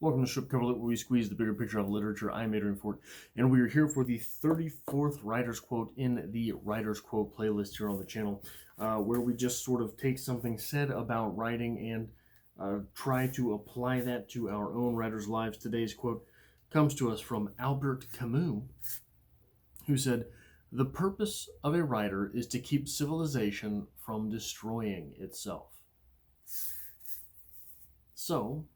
Welcome to Strip Cover Lit, where we squeeze the bigger picture of literature. I'm Adrian Fort, and we are here for the 34th Writer's Quote in the Writer's Quote playlist here on the channel, where we just sort of take something said about writing and try to apply that to our own writers' lives. Today's quote comes to us from Albert Camus, who said, "The purpose of a writer is to keep civilization from destroying itself." So,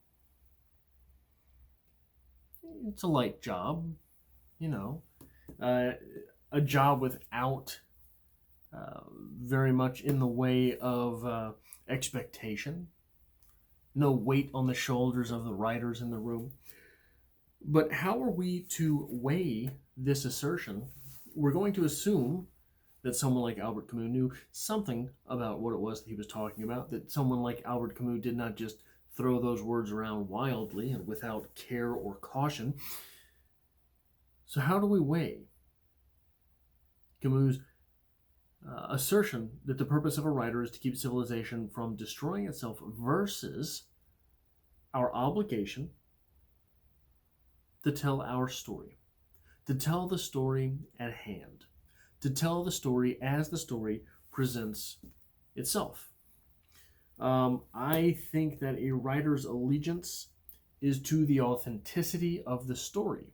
it's a light job, you know, uh, a job without very much in the way of expectation, no weight on the shoulders of the writers in the room. But how are we to weigh this assertion? We're going to assume that someone like Albert Camus knew something about what it was that he was talking about, that someone like Albert Camus did not just throw those words around wildly and without care or caution. So how do we weigh Camus' assertion that the purpose of a writer is to keep civilization from destroying itself versus our obligation to tell our story, to tell the story at hand, to tell the story as the story presents itself? I think that a writer's allegiance is to the authenticity of the story,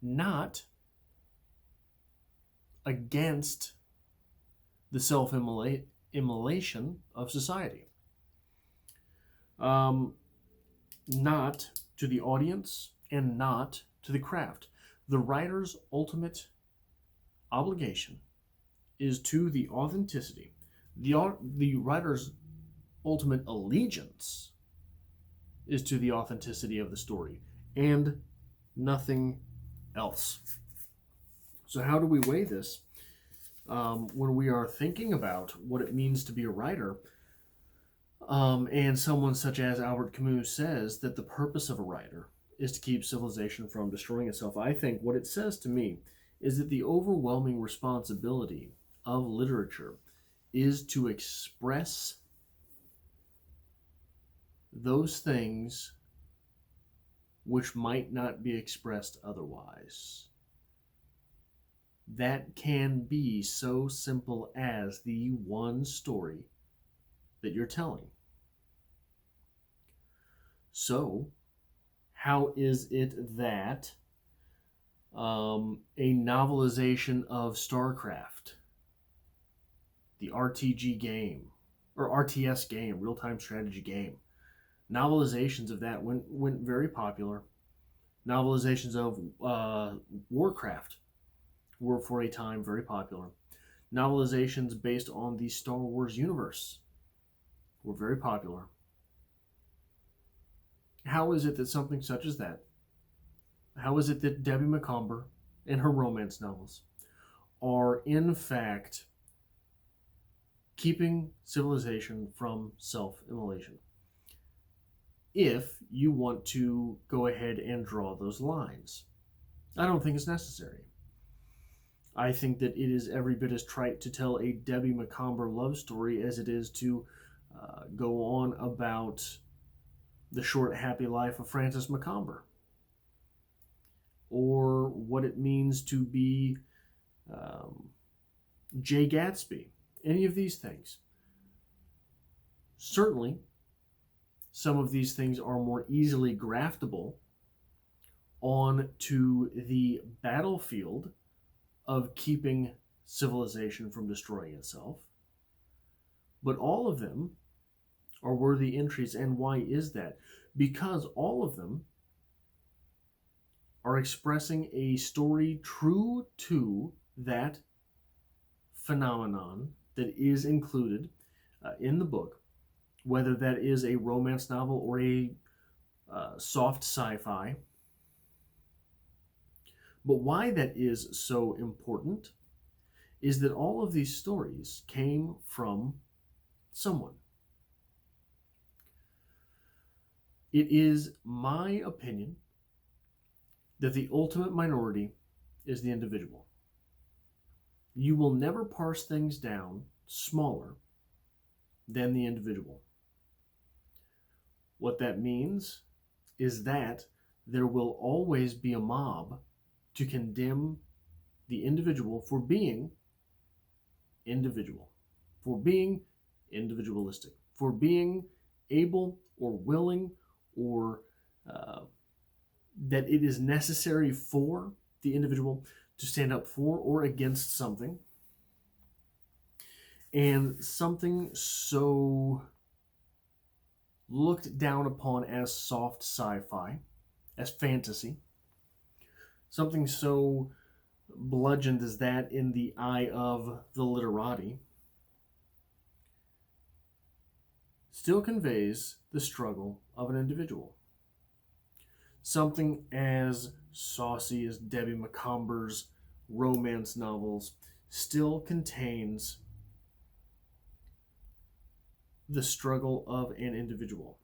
not against the self-immolation of society. Not to the audience and not to the craft. The writer's ultimate obligation is to the authenticity. The writer's ultimate allegiance is to the authenticity of the story and nothing else. So how do we weigh this when we are thinking about what it means to be a writer? And someone such as Albert Camus says that the purpose of a writer is to keep civilization from destroying itself. I think what it says to me is that the overwhelming responsibility of literature is to express those things which might not be expressed otherwise. That can be so simple as the one story that you're telling. So, how is it that a novelization of StarCraft, the RTG game, or RTS game, real-time strategy game, novelizations of that went very popular. Novelizations of Warcraft were for a time very popular. Novelizations based on the Star Wars universe were very popular. How is it that something such as that, how is it that Debbie Macomber and her romance novels are in fact keeping civilization from self-immolation? If you want to go ahead and draw those lines, I don't think it's necessary. I think that it is every bit as trite to tell a Debbie Macomber love story as it is to go on about the short, happy life of Frances Macomber, or what it means to be Jay Gatsby. Any of these things. Certainly, some of these things are more easily graftable onto the battlefield of keeping civilization from destroying itself. But all of them are worthy entries. And why is that? Because all of them are expressing a story true to that phenomenon that is included in the book, whether that is a romance novel or a soft sci-fi. But why that is so important is that all of these stories came from someone. It is my opinion that the ultimate minority is the individual. You will never parse things down smaller than the individual. What that means is that there will always be a mob to condemn the individual for being individual, for being individualistic, for being able or willing, or uh, that it is necessary for the individual to stand up for or against something. And something so looked down upon as soft sci-fi, as fantasy, something so bludgeoned as that in the eye of the literati, still conveys the struggle of an individual. Something as saucy as Debbie Macomber's romance novels still contains the struggle of an individual.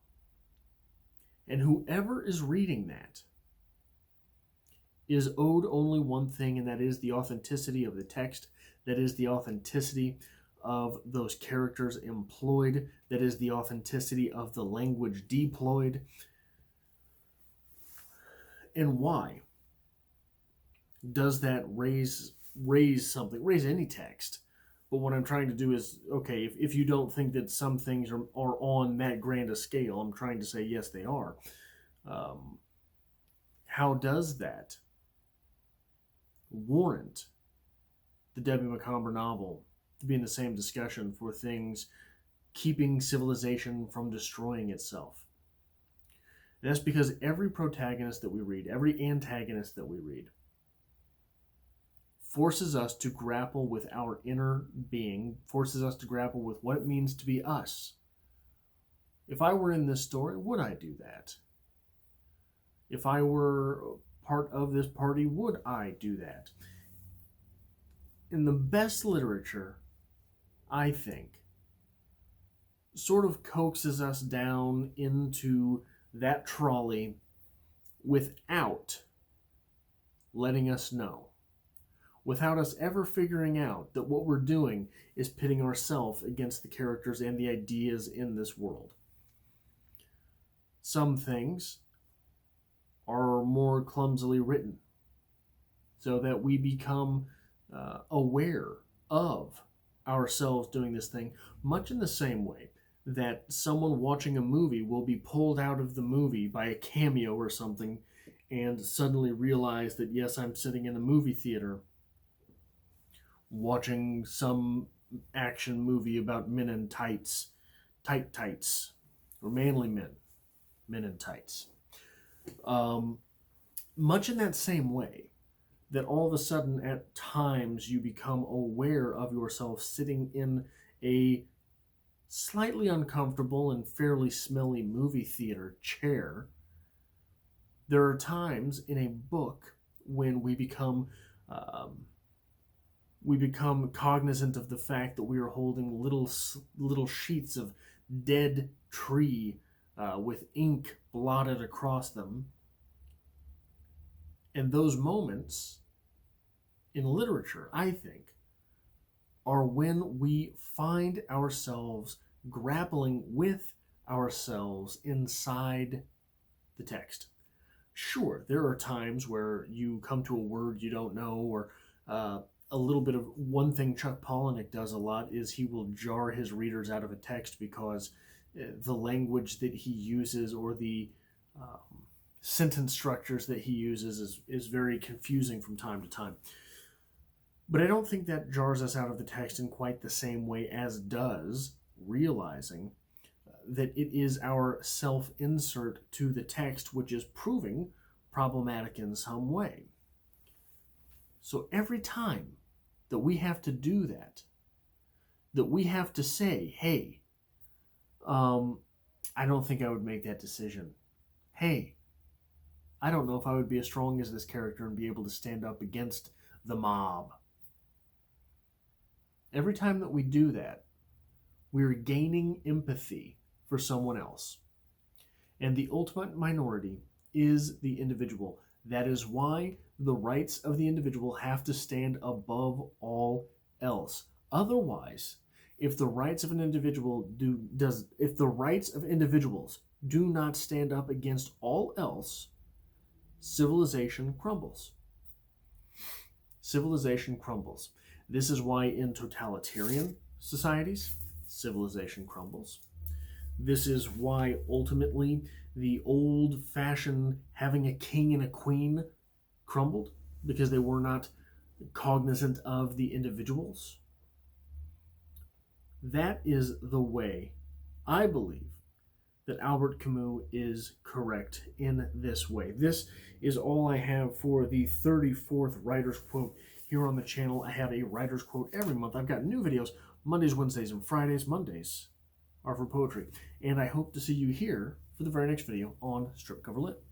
And whoever is reading that is owed only one thing, and that is the authenticity of the text, that is the authenticity of those characters employed, that is the authenticity of the language deployed. And why does that raise any text? But what I'm trying to do is, okay, if you don't think that some things are on that grand a scale, I'm trying to say, yes, they are. How does that warrant the Debbie Macomber novel to be in the same discussion for things keeping civilization from destroying itself? And that's because every protagonist that we read, every antagonist that we read, forces us to grapple with our inner being, forces us to grapple with what it means to be us. If I were in this story, would I do that? If I were part of this party, would I do that? In the best literature, I think, sort of coaxes us down into that trolley without letting us know, without us ever figuring out that what we're doing is pitting ourselves against the characters and the ideas in this world. Some things are more clumsily written so that we become aware of ourselves doing this thing, much in the same way that someone watching a movie will be pulled out of the movie by a cameo or something and suddenly realize that, yes, I'm sitting in a movie theater watching some action movie about men in tights, tights, or manly men in tights. Much in that same way, that all of a sudden at times you become aware of yourself sitting in a slightly uncomfortable and fairly smelly movie theater chair. There are times in a book when we become cognizant of the fact that we are holding little sheets of dead tree with ink blotted across them. And those moments in literature, I think, are when we find ourselves grappling with ourselves inside the text. Sure, there are times where you come to a word you don't know, or a little bit of one thing Chuck Palahniuk does a lot is he will jar his readers out of a text because the language that he uses or the sentence structures that he uses is very confusing from time to time. But I don't think that jars us out of the text in quite the same way as does realizing that it is our self-insert to the text which is proving problematic in some way. So every time that we have to do that we have to say, hey, I don't think I would make that decision. Hey, I don't know if I would be as strong as this character and be able to stand up against the mob. Every time that we do that, we're gaining empathy for someone else. And the ultimate minority is the individual. That is why the rights of the individual have to stand above all else. Otherwise, if the rights of individuals do not stand up against all else, civilization crumbles. Civilization crumbles. This is why in totalitarian societies, civilization crumbles. This is why ultimately the old-fashioned having a king and a queen crumbled, because they were not cognizant of the individuals. That is the way I believe that Albert Camus is correct in this way. This is all I have for the 34th Writer's Quote here on the channel. I have a Writer's Quote every month. I've got new videos Mondays, Wednesdays, and Fridays. Mondays are for poetry. And I hope to see you here for the very next video on Strip Cover Lit.